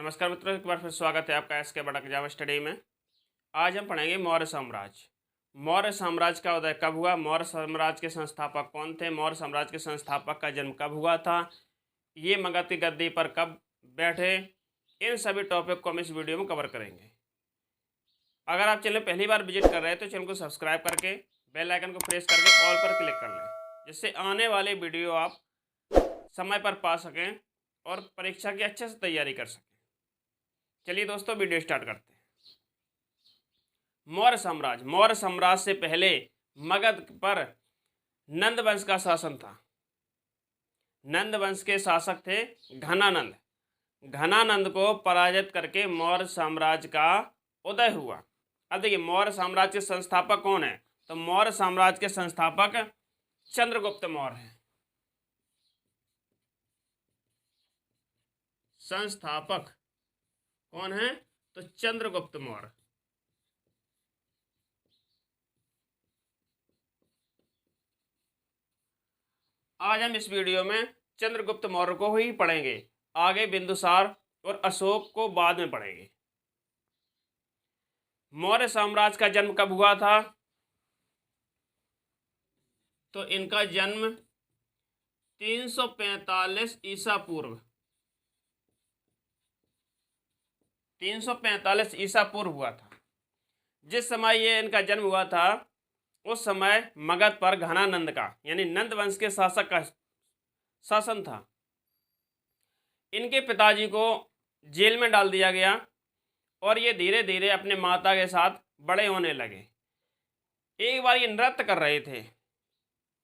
नमस्कार मित्रों, एक बार फिर स्वागत है आपका एस के बड़ा जावा स्टडी में। आज हम पढ़ेंगे मौर्य साम्राज्य। मौर्य साम्राज्य का उदय कब हुआ, मौर्य साम्राज्य के संस्थापक कौन थे, मौर्य साम्राज्य के संस्थापक का जन्म कब हुआ था, ये मगध की गद्दी पर कब बैठे, इन सभी टॉपिक को हम इस वीडियो में कवर करेंगे। अगर आप चैनल पहली बार विजिट कर रहे हैं तो चैनल को सब्सक्राइब करके बेल आइकन को प्रेस करके ऑल पर क्लिक कर लें, जिससे आने वाले वीडियो आप समय पर पा सकें और परीक्षा की अच्छे से तैयारी कर सकें। चलिए दोस्तों, वीडियो स्टार्ट करते हैं। मौर्य साम्राज्य से पहले मगध पर नंद वंश का शासन था। नंद वंश के शासक थे घनानंद। घनानंद को पराजित करके मौर्य साम्राज्य का उदय हुआ। अब देखिए, मौर्य साम्राज्य के संस्थापक कौन है, तो मौर्य साम्राज्य के संस्थापक चंद्रगुप्त मौर्य हैं। संस्थापक कौन है, तो चंद्रगुप्त मौर्य। आज हम इस वीडियो में चंद्रगुप्त मौर्य को ही पढ़ेंगे, आगे बिंदुसार और अशोक को बाद में पढ़ेंगे। मौर्य साम्राज्य का जन्म कब हुआ था, तो इनका जन्म 345 ईसा पूर्व 345 ईसा पूर्व हुआ था। जिस समय ये इनका जन्म हुआ था उस समय मगध पर घनानंद का यानी नंद वंश के शासक का शासन था। इनके पिताजी को जेल में डाल दिया गया और ये धीरे धीरे अपने माता के साथ बड़े होने लगे। एक बार ये नृत्य कर रहे थे,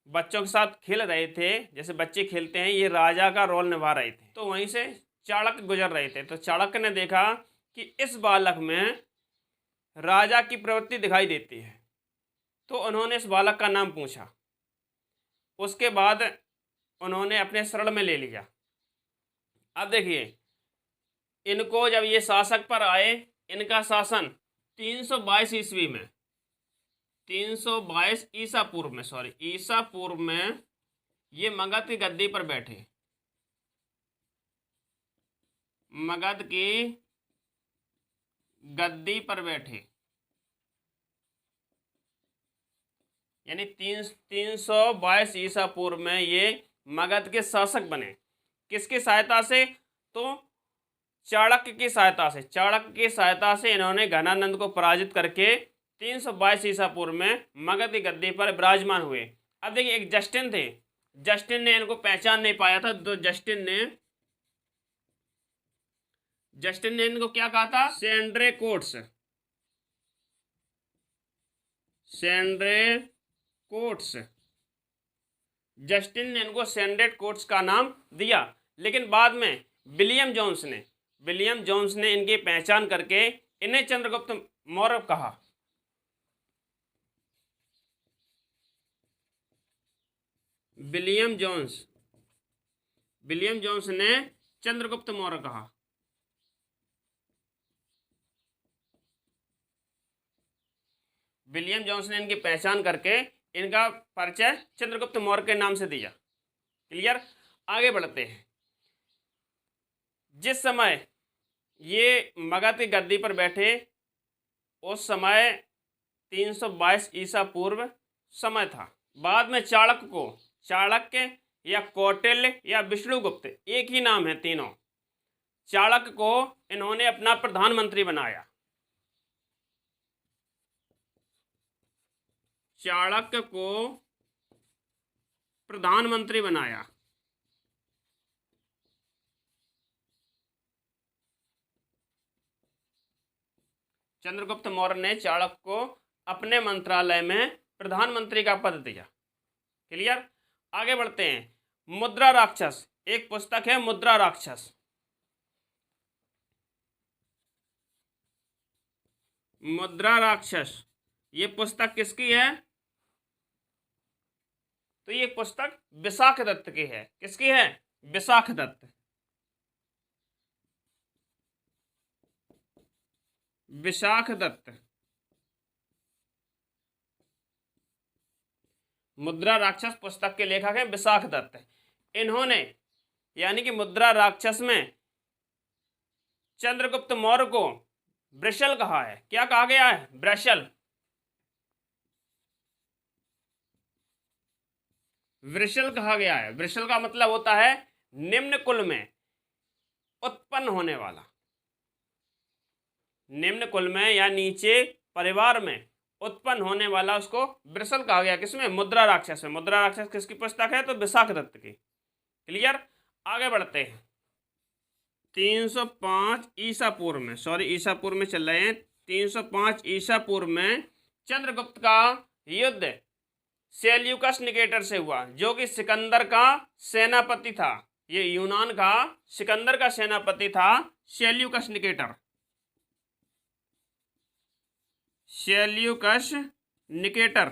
बच्चों के साथ खेल रहे थे, जैसे बच्चे खेलते हैं, ये राजा का रोल निभा रहे थे। तो वहीं से चाणक्य गुजर रहे थे, तो चाणक्य ने देखा कि इस बालक में राजा की प्रवृत्ति दिखाई देती है, तो उन्होंने इस बालक का नाम पूछा। उसके बाद उन्होंने अपने शरण में ले लिया। अब देखिए, इनको जब ये शासक पर आए, इनका शासन 322 ईस्वी में 322 ईसा पूर्व में ये मगध की गद्दी पर बैठे। मगध की गद्दी पर बैठे यानी 322 ईसा पूर्व में ये मगध के शासक बने। किसकी सहायता से, तो चाणक्य की सहायता से इन्होंने घनानंद को पराजित करके 322 ईसा पूर्व में मगध की गद्दी पर विराजमान हुए। अब देखिए, एक जस्टिन थे, जस्टिन ने इनको पहचान नहीं पाया था, तो जस्टिन ने इनको क्या कहा था, सेंड्रेकोट्स। जस्टिन ने इनको सेंड्रेकोट्स का नाम दिया। लेकिन बाद में विलियम जोन्स ने इनकी पहचान करके इन्हें चंद्रगुप्त मौर्य कहा। विलियम जोन्स ने चंद्रगुप्त मौर्य कहा। विलियम जोन्स ने इनकी पहचान करके इनका परिचय चंद्रगुप्त मौर्य के नाम से दिया। क्लियर। आगे बढ़ते हैं। जिस समय ये मगध की गद्दी पर बैठे उस समय 322 ईसा पूर्व समय था। बाद में चाणक्य या कौटिल्य या विष्णुगुप्त, एक ही नाम है तीनों, चाणक्य को इन्होंने अपना प्रधानमंत्री बनाया। चाणक्य को प्रधानमंत्री बनाया। चंद्रगुप्त मौर्य ने चाणक्य को अपने मंत्रालय में प्रधानमंत्री का पद दिया। क्लियर। आगे बढ़ते हैं। मुद्रा राक्षस, एक पुस्तक है मुद्रा राक्षस। मुद्रा राक्षस ये पुस्तक किसकी है, तो ये पुस्तक विशाख दत्त की है। किसकी है, विशाख दत्त। मुद्रा राक्षस पुस्तक के लेखक है विशाख दत्त। इन्होंने यानी कि मुद्रा राक्षस में चंद्रगुप्त मौर्य को वृषल कहा है। क्या कहा गया है? वृषल। वृषल कहा गया है। वृषल का मतलब होता है निम्न कुल में उत्पन्न होने वाला। निम्न कुल में या नीचे परिवार में उत्पन्न होने वाला उसको वृषल कहा गया। किसमें? मुद्रा राक्षस में। मुद्रा राक्षस किसकी पुस्तक है? तो विशाखदत्त की। क्लियर। आगे बढ़ते हैं। 305 ईसा पूर्व में, सॉरी ईसा पूर्व में चल रहे हैं, 305 ईसा पूर्व में चंद्रगुप्त का युद्ध सेल्यूकस निकेटर से हुआ, जो कि सिकंदर का सेनापति था। ये यूनान का सिकंदर का सेनापति था सेल्यूकस निकेटर। सेल्यूकस निकेटर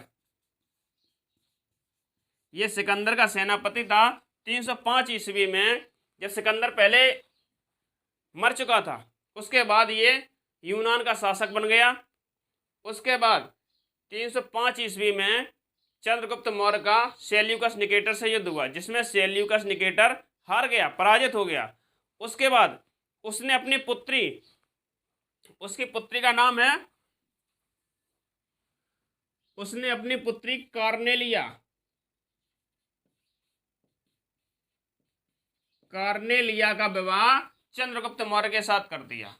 ये सिकंदर का सेनापति था। 305 ईस्वी में जब सिकंदर पहले मर चुका था, उसके बाद ये यूनान का शासक बन गया। उसके बाद 305 ईस्वी में चंद्रगुप्त मौर्य का सेल्यूकस निकेटर से युद्ध हुआ, जिसमें सेल्यूकस निकेटर हार गया, पराजित हो गया। उसके बाद उसने अपनी पुत्री, उसकी पुत्री का नाम है, उसने अपनी पुत्री कार्नेलिया का विवाह चंद्रगुप्त मौर्य के साथ कर दिया।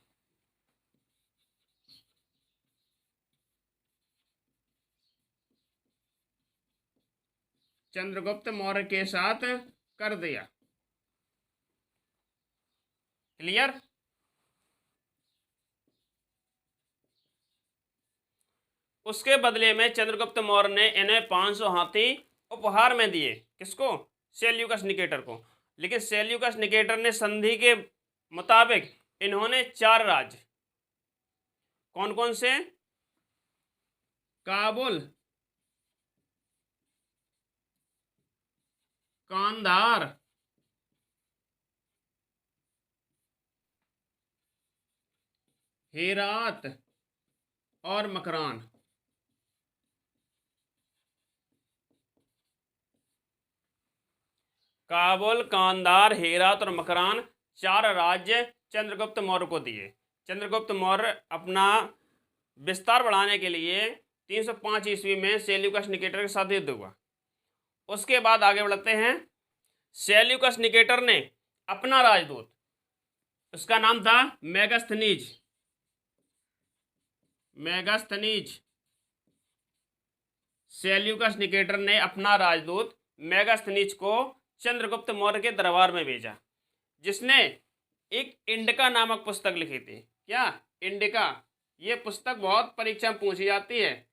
चंद्रगुप्त मौर्य के साथ कर दिया। क्लियर। उसके बदले में चंद्रगुप्त मौर्य ने इन्हें 500 हाथी उपहार में दिए। किसको? सेल्यूकस निकेटर को। लेकिन सेल्यूकस निकेटर ने संधि के मुताबिक इन्होंने 4 राज्य, कौन कौन से? काबुल, कांधार, हेरात और मकरान। काबुल, कांधार, हेरात और मकरान 4 राज्य चंद्रगुप्त मौर्य को दिए। चंद्रगुप्त मौर्य अपना विस्तार बढ़ाने के लिए 305 ईस्वी में सेल्यूकस निकेटर के साथ युद्ध हुआ। उसके बाद आगे बढ़ते हैं। सेल्यूकस निकेटर ने अपना राजदूत, उसका नाम था मेगास्थनीज, सेल्यूकस निकेटर ने अपना राजदूत मेगास्थनीज को चंद्रगुप्त मौर्य के दरबार में भेजा, जिसने एक इंडिका नामक पुस्तक लिखी थी। क्या? इंडिका। ये पुस्तक बहुत परीक्षा में पूछी जाती है।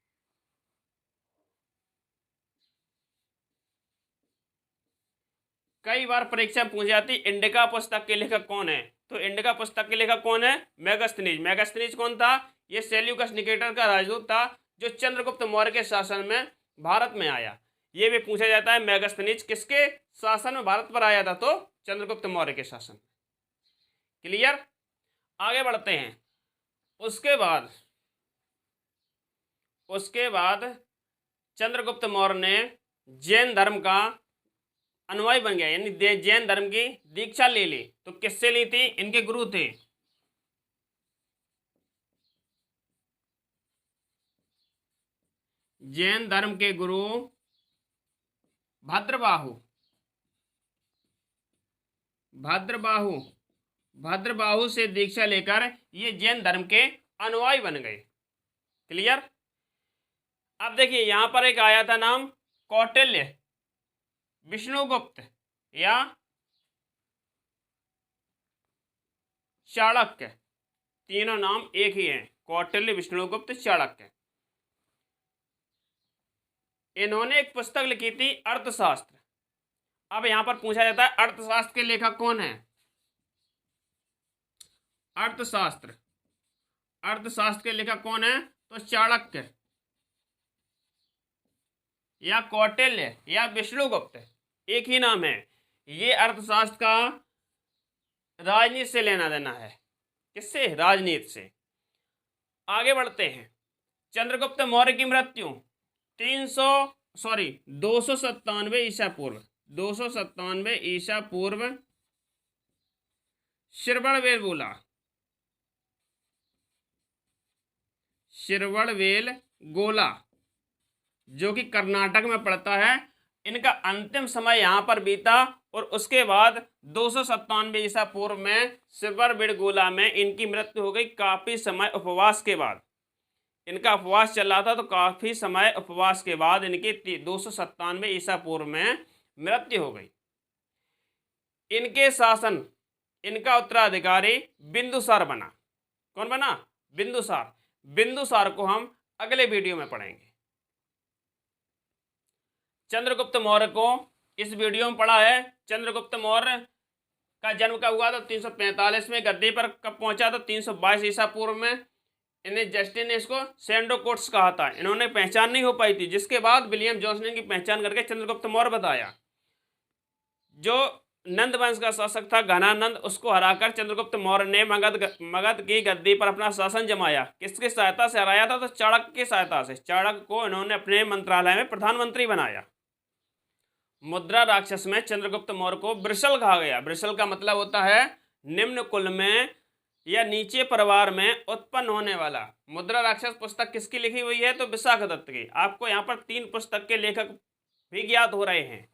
कई बार परीक्षा में पूछी जाती। इंडिका पुस्तक के लेखक कौन है? तो इंडिका पुस्तक के लेखक कौन है? मेगास्थनीज। मेगास्थनीज कौन था? ये सेल्यूकस निकेटर का राजदूत था, जो चंद्रगुप्त मौर्य के शासन में भारत में आया। ये भी पूछा जाता है मेगास्थनीज किसके शासन में भारत पर आया था? तो चंद्रगुप्त मौर्य के शासन। क्लियर। आगे बढ़ते हैं। उसके बाद चंद्रगुप्त मौर्य ने जैन धर्म का अनुयायी बन गया, यानी जैन धर्म की दीक्षा ले ली। तो किससे ली थी? इनके गुरु थे जैन धर्म के गुरु भद्रबाहु से दीक्षा लेकर ये जैन धर्म के अनुयायी बन गए। क्लियर। अब देखिए यहां पर एक आया था नाम कौटिल्य, विष्णुगुप्त या चाणक्य। तीनों नाम एक ही हैं, कौटिल्य, विष्णुगुप्त, चाणक्य। इन्होंने एक पुस्तक लिखी थी अर्थशास्त्र। अब यहां पर पूछा जाता है अर्थशास्त्र के लेखक कौन है? अर्थशास्त्र के लेखक कौन है? तो चाणक्य या कौटिल्य या विष्णुगुप्त, एक ही नाम है। ये अर्थशास्त्र का राजनीति से लेना देना है। किससे? राजनीति से। आगे बढ़ते हैं। चंद्रगुप्त मौर्य की मृत्यु 297 ईसा पूर्व, 297 ईसा पूर्व श्रवणबेलगोला, शिरवड़वेल गोला, जो कि कर्नाटक में पड़ता है, इनका अंतिम समय यहाँ पर बीता और उसके बाद 297 ईसा पूर्व में शिरवड़वेल गोला में इनकी मृत्यु हो गई। काफी समय उपवास के बाद, इनका उपवास चल रहा था, तो काफी समय उपवास के बाद इनकी 297 ईसा पूर्व में मृत्यु हो गई। इनके शासन, इनका उत्तराधिकारी बिंदुसार बना। कौन बना? बिंदुसार। बिंदुसार को हम अगले वीडियो में पढ़ेंगे। चंद्रगुप्त मौर्य को इस वीडियो में पढ़ा है। चंद्रगुप्त मौर्य का जन्म कब हुआ? तो 345 में। गद्दी पर कब पहुंचा? तो 322 ईसा पूर्व में। इन्हें जस्टिन ने इसको सेंडोकोट्स कहा था। इन्होंने पहचान नहीं हो पाई थी, जिसके बाद विलियम जोन्स ने इनकी पहचान करके चंद्रगुप्त मौर्य बताया। जो नंद वंश का शासक था घनानंद, उसको हराकर चंद्रगुप्त मौर्य ने मगध की गद्दी पर अपना शासन जमाया। किसकी सहायता से हराया था? तो चाणक्य की सहायता से। चाणक्य को इन्होंने अपने मंत्रालय में प्रधानमंत्री बनाया। मुद्रा राक्षस में चंद्रगुप्त मौर्य को वृषल कहा गया। वृषल का मतलब होता है निम्न कुल में या नीचे परिवार में उत्पन्न होने वाला। मुद्रा राक्षस पुस्तक किसकी लिखी हुई है? तो विशाख दत्त की। आपको यहाँ पर 3 पुस्तक के लेखक भी ज्ञात हो रहे हैं।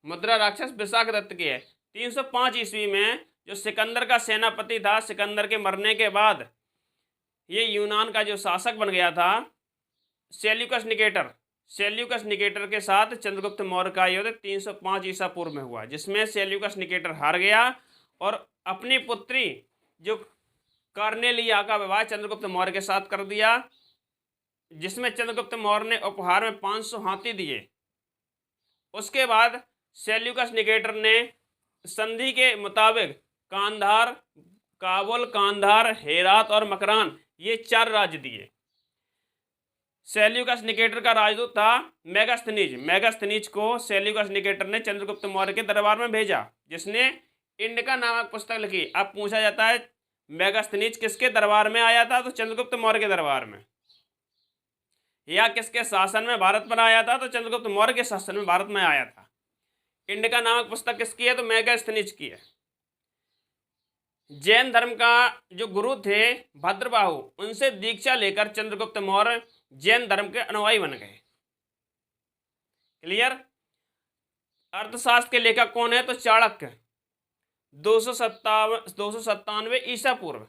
मुद्रा राक्षस विशाख दत्त की है। 305 ईस्वी में जो सिकंदर का सेनापति था, सिकंदर के मरने के बाद ये यूनान का जो शासक बन गया था, सेल्यूकस निकेटर। सेल्यूकस निकेटर के साथ चंद्रगुप्त मौर्य का युद्ध 305 ईसा पूर्व में हुआ, जिसमें सेल्यूकस निकेटर हार गया और अपनी पुत्री जो कार्नेलिया का विवाह चंद्रगुप्त मौर्य के साथ कर दिया, जिसमें चंद्रगुप्त मौर्य ने उपहार में 500 हाथी दिए। उसके बाद सेल्यूकस निकेटर ने संधि के मुताबिक कांधार, काबुल, कांधार, हेरात और मकरान, ये 4 राज्य दिए। सेल्यूकस निकेटर का राजदूत था मेगास्थनीज। मेगास्थनीज को सेल्यूकस निकेटर ने चंद्रगुप्त मौर्य के दरबार में भेजा, जिसने इंडिका नामक पुस्तक लिखी। अब पूछा जाता है मेगास्थनीज किसके दरबार में आया था? तो चंद्रगुप्त मौर्य के दरबार में। या किसके शासन में भारत पर आया था? तो चंद्रगुप्त मौर्य के शासन में भारत में आया था। इंडिका नामक पुस्तक किसकी है? तो मेगास्थनीज की है। जैन धर्म का जो गुरु थे भद्रबाहु, उनसे दीक्षा लेकर चंद्रगुप्त मौर्य जैन धर्म के अनुयायी बन गए। क्लियर? अर्थशास्त्र के लेखक कौन है? तो चाणक्य। 297 ईसा पूर्व,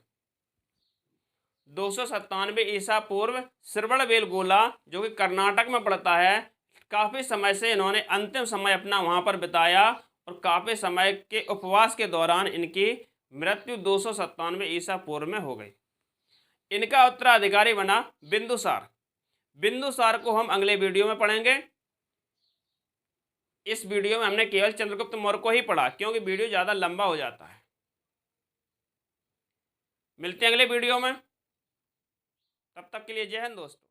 297 ईसा पूर्व शिरवड़वेल गोला, जो कि कर्नाटक में पड़ता है, काफी समय से इन्होंने अंतिम समय अपना वहां पर बिताया और काफी समय के उपवास के दौरान इनकी मृत्यु 297 ईसा पूर्व में हो गई। इनका उत्तराधिकारी बना बिंदुसार। बिंदुसार को हम अगले वीडियो में पढ़ेंगे। इस वीडियो में हमने केवल चंद्रगुप्त मौर्य को ही पढ़ा, क्योंकि वीडियो ज़्यादा लंबा हो जाता है। मिलते हैं अगले वीडियो में, तब तक के लिए जय हिंद दोस्तों।